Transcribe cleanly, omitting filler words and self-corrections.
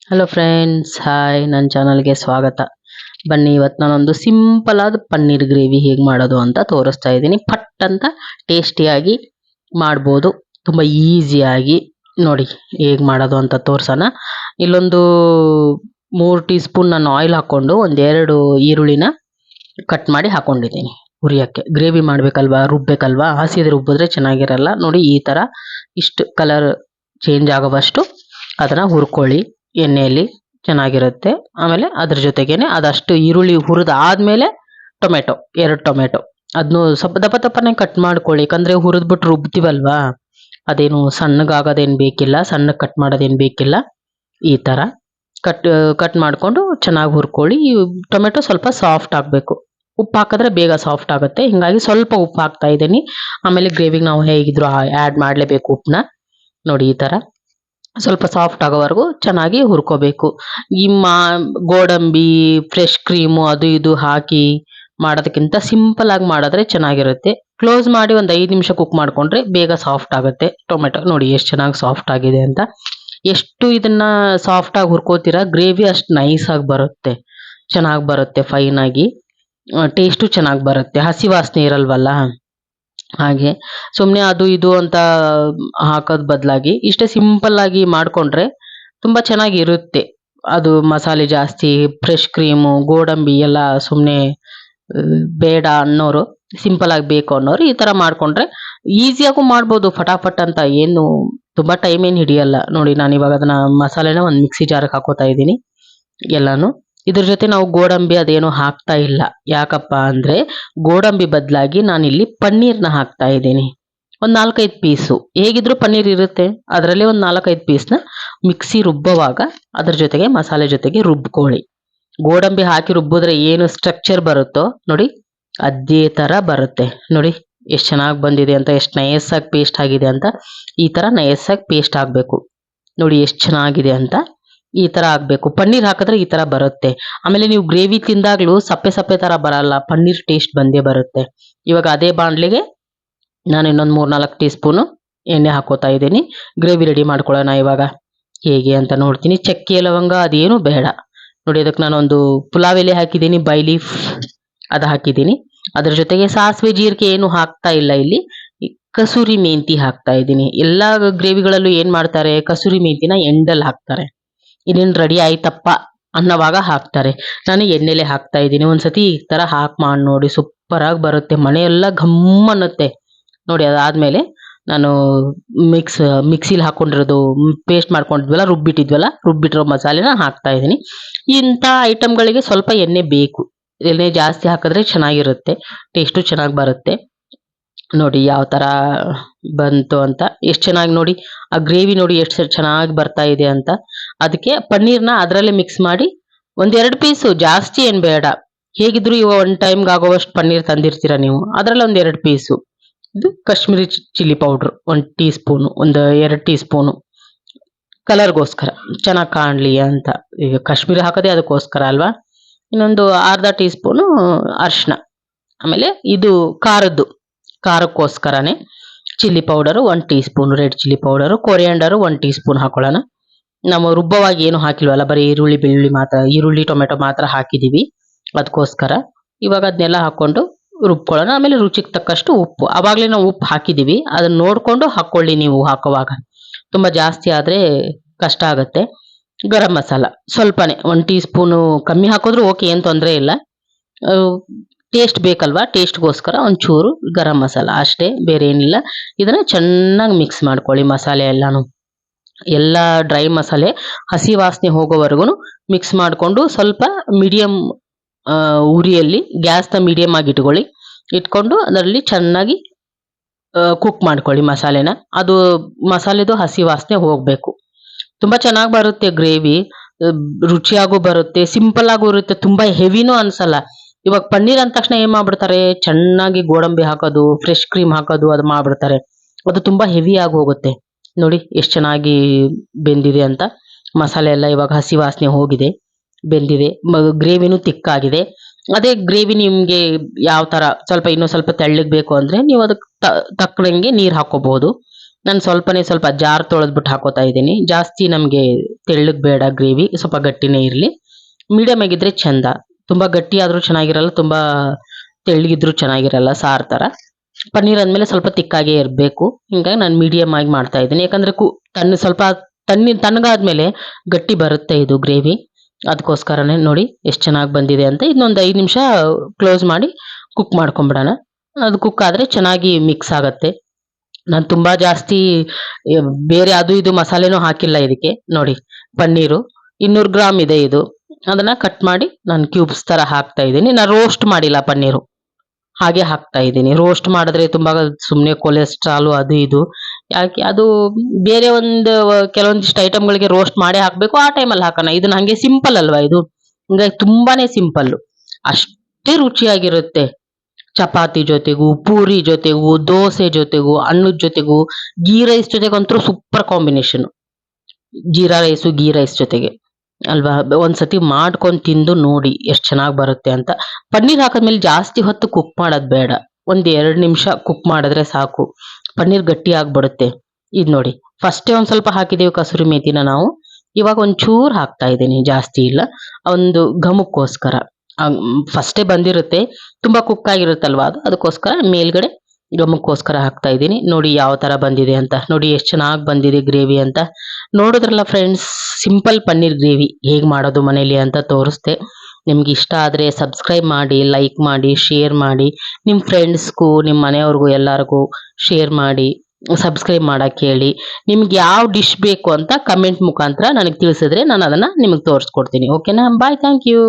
Hello friends, hi. ನನ್ನ ಚಾನಲ್ಗೆ ಸ್ವಾಗತ. ಬನ್ನಿ, ಇವತ್ತು ನಾನೊಂದು ಸಿಂಪಲ್ ಆದ ಪನ್ನೀರ್ ಗ್ರೇವಿ ಹೇಗೆ ಮಾಡೋದು ಅಂತ ತೋರಿಸ್ತಾ ಇದ್ದೀನಿ. ಪಟ್ ಅಂತ ಟೇಸ್ಟಿಯಾಗಿ ಮಾಡ್ಬೋದು, ತುಂಬ ಈಸಿಯಾಗಿ. ನೋಡಿ ಹೇಗೆ ಮಾಡೋದು ಅಂತ ತೋರ್ಸೋಣ. ಇಲ್ಲೊಂದು 3 ಟೀ ಸ್ಪೂನ್ ನಾನು ಆಯಿಲ್ ಹಾಕ್ಕೊಂಡು ಒಂದೆರಡು ಈರುಳ್ಳಿನ ಕಟ್ ಮಾಡಿ ಹಾಕೊಂಡಿದ್ದೀನಿ ಹುರಿಯೋಕ್ಕೆ. ಗ್ರೇವಿ ಮಾಡಬೇಕಲ್ವಾ, ರುಬ್ಬೇಕಲ್ವಾ, ಹಸಿದು ರುಬ್ಬಿದ್ರೆ ಚೆನ್ನಾಗಿರಲ್ಲ. ನೋಡಿ ಈ ಥರ ಇಷ್ಟು ಕಲರ್ ಚೇಂಜ್ ಆಗೋವಷ್ಟು ಅದನ್ನು ಹುರ್ಕೊಳ್ಳಿ ಎಣ್ಣೆಯಲ್ಲಿ, ಚೆನ್ನಾಗಿರುತ್ತೆ. ಆಮೇಲೆ ಅದ್ರ ಜೊತೆಗೇನೆ ಅದಷ್ಟು ಈರುಳ್ಳಿ ಹುರಿದಾದ್ಮೇಲೆ ಟೊಮೆಟೊ, 2 ಟೊಮೆಟೊ ಅದನ್ನು ಸ್ವಲ್ಪ ದಪ್ಪ ದಪ್ಪನೇ ಕಟ್ ಮಾಡ್ಕೊಳ್ಳಿ. ಯಾಕಂದರೆ ಹುರಿದ್ಬಿಟ್ಟು ರುಬ್ತೀವಲ್ವಾ, ಅದೇನು ಸಣ್ಣಗಾಗೋದೇನು ಬೇಕಿಲ್ಲ, ಸಣ್ಣಗೆ ಕಟ್ ಮಾಡೋದೇನು ಬೇಕಿಲ್ಲ. ಈ ಥರ ಕಟ್ ಮಾಡಿಕೊಂಡು ಚೆನ್ನಾಗಿ ಹುರ್ಕೊಳ್ಳಿ. ಈ ಟೊಮೆಟೊ ಸ್ವಲ್ಪ ಸಾಫ್ಟ್ ಆಗಬೇಕು. ಉಪ್ಪು ಹಾಕಿದ್ರೆ ಬೇಗ ಸಾಫ್ಟ್ ಆಗುತ್ತೆ, ಹೀಗಾಗಿ ಸ್ವಲ್ಪ ಉಪ್ಪು ಹಾಕ್ತಾ ಇದ್ದೀನಿ. ಆಮೇಲೆ ಗ್ರೇವಿಗೆ ನಾವು ಹೇಗಿದ್ರು ಆ್ಯಡ್ ಮಾಡಲೇಬೇಕು ಉಪ್ಪನ್ನ. ನೋಡಿ ಈ ಥರ ಸ್ವಲ್ಪ ಸಾಫ್ಟ್ ಆಗೋವರೆಗೂ ಚೆನ್ನಾಗಿ ಹುರ್ಕೋಬೇಕು. ಈ ಗೋಡಂಬಿ, ಫ್ರೆಶ್ ಕ್ರೀಮು ಅದು ಇದು ಹಾಕಿ ಮಾಡೋದಕ್ಕಿಂತ ಸಿಂಪಲ್ ಆಗಿ ಮಾಡಿದ್ರೆ ಚೆನ್ನಾಗಿರುತ್ತೆ. ಕ್ಲೋಸ್ ಮಾಡಿ ಒಂದು 5 ನಿಮಿಷ ಕುಕ್ ಮಾಡಿಕೊಂಡ್ರೆ ಬೇಗ ಸಾಫ್ಟ್ ಆಗುತ್ತೆ ಟೊಮೆಟೊ. ನೋಡಿ ಎಷ್ಟು ಚೆನ್ನಾಗಿ ಸಾಫ್ಟ್ ಆಗಿದೆ ಅಂತ. ಎಷ್ಟು ಇದನ್ನ ಸಾಫ್ಟಾಗಿ ಹುರ್ಕೋತೀರಾ, ಗ್ರೇವಿ ಅಷ್ಟು ನೈಸಾಗಿ ಬರುತ್ತೆ, ಚೆನ್ನಾಗಿ ಬರುತ್ತೆ, ಫೈನಾಗಿ. ಟೇಸ್ಟು ಚೆನ್ನಾಗಿ ಬರುತ್ತೆ, ಹಸಿ ವಾಸನೆ ಇರಲ್ವಲ್ಲ. ಹಾಗೆ ಸುಮ್ಮನೆ ಅದು ಇದು ಅಂತ ಹಾಕೋದ್ ಬದಲಾಗಿ ಇಷ್ಟೇ ಸಿಂಪಲ್ ಆಗಿ ಮಾಡಿಕೊಂಡ್ರೆ ತುಂಬ ಚೆನ್ನಾಗಿರುತ್ತೆ. ಅದು ಮಸಾಲೆ ಜಾಸ್ತಿ, ಫ್ರೆಶ್ ಕ್ರೀಮು, ಗೋಡಂಬಿ ಎಲ್ಲ ಸುಮ್ಮನೆ ಬೇಡ ಅನ್ನೋರು, ಸಿಂಪಲ್ ಆಗಿ ಬೇಕು ಅನ್ನೋರು ಈ ಥರ ಮಾಡಿಕೊಂಡ್ರೆ ಈಸಿಯಾಗೂ ಮಾಡ್ಬೋದು, ಫಟಾಫಟ್ ಅಂತ. ಏನು ತುಂಬ ಟೈಮ್ ಏನು ಹಿಡಿಯಲ್ಲ. ನೋಡಿ ನಾನು ಇವಾಗ ಅದನ್ನು ಮಸಾಲೆನ ಒಂದು ಮಿಕ್ಸಿ ಜಾರಿಗೆ ಹಾಕೋತಾ ಇದ್ದೀನಿ ಎಲ್ಲಾನು. ಇದ್ರ ಜೊತೆ ನಾವು ಗೋಡಂಬಿ ಅದೇನು ಹಾಕ್ತಾ ಇಲ್ಲ. ಯಾಕಪ್ಪ ಅಂದರೆ ಗೋಡಂಬಿ ಬದಲಾಗಿ ನಾನಿಲ್ಲಿ ಪನ್ನೀರ್ನ ಹಾಕ್ತಾ ಇದ್ದೀನಿ. ಒಂದು 4-5 ಪೀಸು, ಹೇಗಿದ್ರು ಪನ್ನೀರ್ ಇರುತ್ತೆ, ಅದರಲ್ಲಿ ಒಂದು 4-5 ಪೀಸ್ನ ಮಿಕ್ಸಿ ರುಬ್ಬುವಾಗ ಅದ್ರ ಜೊತೆಗೆ ಮಸಾಲೆ ಜೊತೆಗೆ ರುಬ್ಕೊಳ್ಳಿ. ಗೋಡಂಬಿ ಹಾಕಿ ರುಬ್ಬಿದ್ರೆ ಏನು ಸ್ಟ್ರಕ್ಚರ್ ಬರುತ್ತೋ ನೋಡಿ, ಅದೇ ಥರ ಬರುತ್ತೆ. ನೋಡಿ ಎಷ್ಟು ಚೆನ್ನಾಗಿ ಬಂದಿದೆ ಅಂತ, ಎಷ್ಟು ನೈಸಾಗಿ ಪೇಸ್ಟ್ ಆಗಿದೆ ಅಂತ. ಈ ಥರ ನೈಸಾಗಿ ಪೇಸ್ಟ್ ಆಗಬೇಕು. ನೋಡಿ ಎಷ್ಟು ಚೆನ್ನಾಗಿದೆ ಅಂತ. ಈ ಥರ ಆಗಬೇಕು. ಪನ್ನೀರ್ ಹಾಕಿದ್ರೆ ಈ ಥರ ಬರುತ್ತೆ. ಆಮೇಲೆ ನೀವು ಗ್ರೇವಿ ತಿಂದಾಗಲೂ ಸಪ್ಪೆ ಸಪ್ಪೆ ಥರ ಬರಲ್ಲ, ಪನ್ನೀರ್ ಟೇಸ್ಟ್ ಬಂದೇ ಬರುತ್ತೆ. ಇವಾಗ ಅದೇ ಬಾಣಲಿಗೆ ನಾನು ಇನ್ನೊಂದು 3-4 ಟೀ ಸ್ಪೂನು ಎಣ್ಣೆ ಹಾಕೋತಾ ಇದ್ದೀನಿ. ಗ್ರೇವಿ ರೆಡಿ ಮಾಡ್ಕೊಳ್ಳೋಣ ಇವಾಗ ಹೇಗೆ ಅಂತ ನೋಡ್ತೀನಿ. ಚಕ್ಕೆ ಲವಂಗ ಅದೇನು ಬೇಡ. ನೋಡಿ ಅದಕ್ಕೆ ನಾನೊಂದು ಪುಲಾವ್ ಎಲೆ ಹಾಕಿದ್ದೀನಿ, ಬೈ ಲೀಫ್ ಅದು ಹಾಕಿದ್ದೀನಿ. ಅದ್ರ ಜೊತೆಗೆ ಸಾಸಿವೆ ಜೀರಿಗೆ ಏನು ಹಾಕ್ತಾ ಇಲ್ಲ ಇಲ್ಲಿ. ಕಸೂರಿ ಮೆಂತಿ ಹಾಕ್ತಾ ಇದ್ದೀನಿ. ಎಲ್ಲ ಗ್ರೇವಿಗಳಲ್ಲೂ ಏನು ಮಾಡ್ತಾರೆ, ಕಸೂರಿ ಮೆಂತಿನ ಎಂಡಲ್ಲಿ ಹಾಕ್ತಾರೆ. ಇನ್ನೇನು ರೆಡಿ ಆಯ್ತಪ್ಪ ಅನ್ನೋವಾಗ ಹಾಕ್ತಾರೆ. ನಾನು ಎಣ್ಣೆಲೆ ಹಾಕ್ತಾ ಇದ್ದೀನಿ. ಒಂದ್ಸತಿ ಈ ಥರ ಹಾಕಿ ಮಾಡಿ ನೋಡಿ, ಸೂಪರಾಗಿ ಬರುತ್ತೆ, ಮನೆಯೆಲ್ಲ ಘಮ್ ಅನ್ನುತ್ತೆ. ನೋಡಿ ಅದಾದಮೇಲೆ ನಾನು ಮಿಕ್ಸಿಲಿ ಹಾಕ್ಕೊಂಡಿರೋದು, ಪೇಸ್ಟ್ ಮಾಡ್ಕೊಂಡಿದ್ವಲ್ಲ, ರುಬ್ಬಿಟ್ಟಿರೋ ಮಸಾಲೆನ ಹಾಕ್ತಾ ಇದ್ದೀನಿ. ಇಂಥ ಐಟಮ್ಗಳಿಗೆ ಸ್ವಲ್ಪ ಎಣ್ಣೆ ಬೇಕು. ಎಣ್ಣೆ ಜಾಸ್ತಿ ಹಾಕಿದ್ರೆ ಚೆನ್ನಾಗಿರುತ್ತೆ, ಟೇಸ್ಟು ಚೆನ್ನಾಗಿ ಬರುತ್ತೆ. ನೋಡಿ ಯಾವ ಥರ ಬಂತು ಅಂತ, ಎಷ್ಟು ಚೆನ್ನಾಗಿ ನೋಡಿ ಆ ಗ್ರೇವಿ ನೋಡಿ ಎಷ್ಟು ಚೆನ್ನಾಗಿ ಬರ್ತಾ ಇದೆ ಅಂತ. ಅದಕ್ಕೆ ಪನ್ನೀರ್ನ ಅದರಲ್ಲೇ ಮಿಕ್ಸ್ ಮಾಡಿ 1-2 ಪೀಸು, ಜಾಸ್ತಿ ಏನು ಬೇಡ. ಹೇಗಿದ್ರು ಇವಾಗ 1 ಟೈಮ್ಗೆ ಆಗೋವಷ್ಟು ಪನ್ನೀರ್ ತಂದಿರ್ತೀರ ನೀವು, ಅದರಲ್ಲಿ 1-2 ಪೀಸು. ಇದು Kashmiri chilli powder 1 teaspoon, 1-2 teaspoon, ಕಲರ್ಗೋಸ್ಕರ ಚೆನ್ನಾಗಿ ಕಾಣಲಿ ಅಂತ. ಈಗ ಕಾಶ್ಮೀರಿ ಹಾಕೋದೇ ಅದಕ್ಕೋಸ್ಕರ ಅಲ್ವಾ. ಇನ್ನೊಂದು ಅರ್ಧ ಟೀ ಸ್ಪೂನು ಅರಿಶಿನ. ಆಮೇಲೆ ಇದು ಖಾರಕ್ಕೋಸ್ಕರನೇ chilli powder 1 teaspoon, red chilli powder, coriander 1 teaspoon ಹಾಕೊಳ್ಳೋಣ. ನಾವು ರುಬ್ಬವಾಗಿ ಏನು ಹಾಕಿಲ್ವಲ್ಲ, ಬರೀ ಈರುಳ್ಳಿ ಟೊಮೆಟೊ ಮಾತ್ರ ಹಾಕಿದ್ದೀವಿ, ಅದಕ್ಕೋಸ್ಕರ. ಇವಾಗ ಅದನ್ನೆಲ್ಲ ಹಾಕ್ಕೊಂಡು ರುಬ್ಕೊಳ್ಳೋಣ. ಆಮೇಲೆ ರುಚಿಗೆ ತಕ್ಕಷ್ಟು ಉಪ್ಪು, ಆವಾಗಲೇ ನಾವು ಉಪ್ಪು ಹಾಕಿದ್ದೀವಿ, ಅದನ್ನು ನೋಡಿಕೊಂಡು ಹಾಕ್ಕೊಳ್ಳಿ ನೀವು ಹಾಕುವಾಗ. ತುಂಬ ಜಾಸ್ತಿ ಆದರೆ ಕಷ್ಟ ಆಗುತ್ತೆ. ಗರಂ ಮಸಾಲ ಸ್ವಲ್ಪನೇ 1 ಟೀ ಸ್ಪೂನು, ಕಮ್ಮಿ ಹಾಕಿದ್ರೂ ಓಕೆ, ಏನು ತೊಂದರೆ ಇಲ್ಲ. ಟೇಸ್ಟ್ ಬೇಕಲ್ವಾ, ಟೇಸ್ಟ್ಗೋಸ್ಕರ ಒಂಚೂರು ಗರಂ ಮಸಾಲ ಅಷ್ಟೇ, ಬೇರೆ ಏನಿಲ್ಲ. ಇದನ್ನು ಚೆನ್ನಾಗಿ ಮಿಕ್ಸ್ ಮಾಡ್ಕೊಳ್ಳಿ ಮಸಾಲೆ ಎಲ್ಲಾನು. ಎಲ್ಲ ಡ್ರೈ ಮಸಾಲೆ ಹಸಿ ವಾಸನೆ ಹೋಗೋವರೆಗೂ ಮಿಕ್ಸ್ ಮಾಡಿಕೊಂಡು ಸ್ವಲ್ಪ ಮೀಡಿಯಮ್ ಉರಿಯಲ್ಲಿ, ಗ್ಯಾಸ್ನ ಮೀಡಿಯಮ್ ಆಗಿ ಇಟ್ಕೊಂಡು ಅದರಲ್ಲಿ ಚೆನ್ನಾಗಿ ಕುಕ್ ಮಾಡ್ಕೊಳ್ಳಿ ಮಸಾಲೆನ. ಅದು ಮಸಾಲೆದು ಹಸಿ ವಾಸನೆ ಹೋಗಬೇಕು. ತುಂಬ ಚೆನ್ನಾಗಿ ಬರುತ್ತೆ ಗ್ರೇವಿ, ರುಚಿಯಾಗೂ ಬರುತ್ತೆ, ಸಿಂಪಲ್ ಆಗೂ ಇರುತ್ತೆ, ತುಂಬ ಹೆವಿನೂ ಅನ್ಸಲ್ಲ. ಇವಾಗ ಪನ್ನೀರ್ ಅಂದ ತಕ್ಷಣ ಏನು ಮಾಡ್ಬಿಡ್ತಾರೆ, ಚೆನ್ನಾಗಿ ಗೋಡಂಬಿ ಹಾಕೋದು, ಫ್ರೆಶ್ ಕ್ರೀಮ್ ಹಾಕೋದು, ಅದು ಮಾಡ್ಬಿಡ್ತಾರೆ. ಅದು ತುಂಬ ಹೆವಿ ಆಗಿ ಹೋಗುತ್ತೆ. ನೋಡಿ ಎಷ್ಟು ಚೆನ್ನಾಗಿ ಬೆಂದಿದೆ ಅಂತ. ಮಸಾಲೆ ಎಲ್ಲ ಇವಾಗ ಹಸಿ ವಾಸನೆ ಹೋಗಿದೆ, ಬೆಂದಿದೆ. ಗ್ರೇವಿನೂ ತಿಕ್ಕಾಗಿದೆ. ಅದೇ ಗ್ರೇವಿ ನಿಮಗೆ ಯಾವ ಥರ ಇನ್ನೂ ಸ್ವಲ್ಪ ತೆಳ್ಳಗೆ ಬೇಕು ಅಂದರೆ ನೀವು ಅದಕ್ಕೆ ತಕ್ಕನಂಗೆ ನೀರು ಹಾಕೋಬಹುದು. ನಾನು ಸ್ವಲ್ಪ ಜಾರ್ ತೊಳೆದ್ಬಿಟ್ಟು ಹಾಕೋತಾ ಇದ್ದೀನಿ. ಜಾಸ್ತಿ ನಮಗೆ ತೆಳ್ಳಗ್ ಬೇಡ ಗ್ರೇವಿ, ಸ್ವಲ್ಪ ಗಟ್ಟಿನೇ ಇರಲಿ. ಮೀಡಿಯಮ್ ಆಗಿದ್ರೆ ಚಂದ. ತುಂಬಾ ಗಟ್ಟಿ ಆದ್ರೂ ಚೆನ್ನಾಗಿರಲ್ಲ, ತುಂಬಾ ತೆಳ್ಳಗಿದ್ರು ಚೆನ್ನಾಗಿರಲ್ಲ ಸಾರ್ ತರ. ಪನ್ನೀರ್ ಅಂದ್ಮೇಲೆ ಸ್ವಲ್ಪ ತಿಕ್ಕಾಗೇ ಇರಬೇಕು. ಹಿಂಗಾಗಿ ನಾನು ಮೀಡಿಯಮ್ ಆಗಿ ಮಾಡ್ತಾ ಇದ್ದೀನಿ. ಯಾಕಂದ್ರೆ ಸ್ವಲ್ಪ ತಣ್ಣಗಾದ್ಮೇಲೆ ಗಟ್ಟಿ ಬರುತ್ತೆ ಇದು ಗ್ರೇವಿ. ಅದಕ್ಕೋಸ್ಕರನೇ ನೋಡಿ ಎಷ್ಟು ಚೆನ್ನಾಗಿ ಬಂದಿದೆ ಅಂತ. ಇನ್ನೊಂದು 5 ನಿಮಿಷ ಕ್ಲೋಸ್ ಮಾಡಿ ಕುಕ್ ಮಾಡ್ಕೊಂಬಿಡೋಣ. ಅದು ಕುಕ್ ಆದ್ರೆ ಚೆನ್ನಾಗಿ ಮಿಕ್ಸ್ ಆಗತ್ತೆ. ನಾನು ತುಂಬಾ ಜಾಸ್ತಿ ಬೇರೆ ಅದು ಇದು ಮಸಾಲೆನೂ ಹಾಕಿಲ್ಲ ಇದಕ್ಕೆ. ನೋಡಿ ಪನ್ನೀರು 200 ಗ್ರಾಮ್ ಇದೆ ಇದು. ಅದನ್ನ ಕಟ್ ಮಾಡಿ ನಾನು ಕ್ಯೂಬ್ಸ್ ತರ ಹಾಕ್ತಾ ಇದ್ದೀನಿ. ನಾನು ರೋಸ್ಟ್ ಮಾಡಿಲ್ಲ ಪನ್ನೀರು, ಹಾಗೆ ಹಾಕ್ತಾ ಇದ್ದೀನಿ. ರೋಸ್ಟ್ ಮಾಡಿದ್ರೆ ತುಂಬಾ ಸುಮ್ನೆ ಕೊಲೆಸ್ಟ್ರಾಲ್ ಅದು ಇದು. ಯಾಕೆ ಅದು ಬೇರೆ ಕೆಲವೊಂದಿಷ್ಟು ಐಟಮ್ಗಳಿಗೆ ರೋಸ್ಟ್ ಮಾಡೇ ಹಾಕ್ಬೇಕು, ಆ ಟೈಮಲ್ಲಿ ಹಾಕೋಣ. ಇದನ್ನ ಹಂಗೆ ಸಿಂಪಲ್ ಅಲ್ವಾ ಇದು, ಹಿಂಗಾಗಿ ತುಂಬಾನೇ ಸಿಂಪಲ್, ಅಷ್ಟೇ ರುಚಿಯಾಗಿರುತ್ತೆ. ಚಪಾತಿ ಜೊತೆಗೂ, ಪೂರಿ ಜೊತೆಗೂ, ದೋಸೆ ಜೊತೆಗೂ, ಅನ್ನದ ಜೊತೆಗೂ, ಗೀ ರೈಸ್ ಜೊತೆಗಂತೂ super combination. Jeera rice ghee rice ಜೊತೆಗೆ ಅಲ್ವಾ. ಒಂದ್ಸತಿ ಮಾಡ್ಕೊಂಡು ತಿಂದು ನೋಡಿ ಎಷ್ಟು ಚೆನ್ನಾಗಿ ಬರುತ್ತೆ ಅಂತ. ಪನ್ನೀರ್ ಹಾಕಿದ್ಮೇಲೆ ಜಾಸ್ತಿ ಹೊತ್ತು ಕುಕ್ ಮಾಡೋದ್ ಬೇಡ, 1-2 ನಿಮಿಷ ಕುಕ್ ಮಾಡಿದ್ರೆ ಸಾಕು. ಪನ್ನೀರ್ ಗಟ್ಟಿ ಆಗ್ಬಿಡುತ್ತೆ. ಇದು ನೋಡಿ, ಫಸ್ಟೇ ಒಂದ್ ಸ್ವಲ್ಪ ಹಾಕಿದೀವಿ ಕಸೂರಿ ಮೇಥಿನ ನಾವು. ಇವಾಗ ಒಂಚೂರು ಹಾಕ್ತಾ ಇದ್ದೀನಿ, ಜಾಸ್ತಿ ಇಲ್ಲ, ಒಂದು ಘಮಕ್ಕೋಸ್ಕರ. ಫಸ್ಟೇ ಬಂದಿರುತ್ತೆ, ತುಂಬಾ ಕುಕ್ ಆಗಿರುತ್ತಲ್ವಾ ಅದು, ಅದಕ್ಕೋಸ್ಕರ ಮೇಲ್ಗಡೆ ಘಮಕ್ಕೋಸ್ಕರ ಹಾಕ್ತಾ ಇದ್ದೀನಿ. ನೋಡಿ ಯಾವ ತರ ಬಂದಿದೆ ಅಂತ, ನೋಡಿ ಎಷ್ಟು ಚೆನ್ನಾಗಿ ಬಂದಿದೆ ಗ್ರೇವಿ ಅಂತ. ನೋಡಿದ್ರಲ್ಲ ಫ್ರೆಂಡ್ಸ್, ಸಿಂಪಲ್ ಪನ್ನೀರ್ ಗ್ರೇವಿ ಹೇಗ್ ಮಾಡೋದು ಮನೇಲಿ ಅಂತ ತೋರಿಸ್ದೆ. ನಿಮ್ಗೆ ಇಷ್ಟ ಆದ್ರೆ ಸಬ್ಸ್ಕ್ರೈಬ್ ಮಾಡಿ, ಲೈಕ್ ಮಾಡಿ, ಶೇರ್ ಮಾಡಿ. ನಿಮ್ ಫ್ರೆಂಡ್ಸ್ಗೂ, ನಿಮ್ ಮನೆಯವ್ರಿಗೂ ಎಲ್ಲರಿಗೂ ಶೇರ್ ಮಾಡಿ, ಸಬ್ಸ್ಕ್ರೈಬ್ ಮಾಡಕ್ ಹೇಳಿ. ನಿಮ್ಗೆ ಯಾವ ಡಿಶ್ ಬೇಕು ಅಂತ ಕಮೆಂಟ್ ಮುಖಾಂತರ ನನಗೆ ತಿಳಿಸಿದ್ರೆ ನಾನು ಅದನ್ನ ನಿಮಗೆ ತೋರಿಸ್ಕೊಡ್ತೀನಿ. ಓಕೆನಾ? ಬಾಯ್, ಥ್ಯಾಂಕ್ ಯು.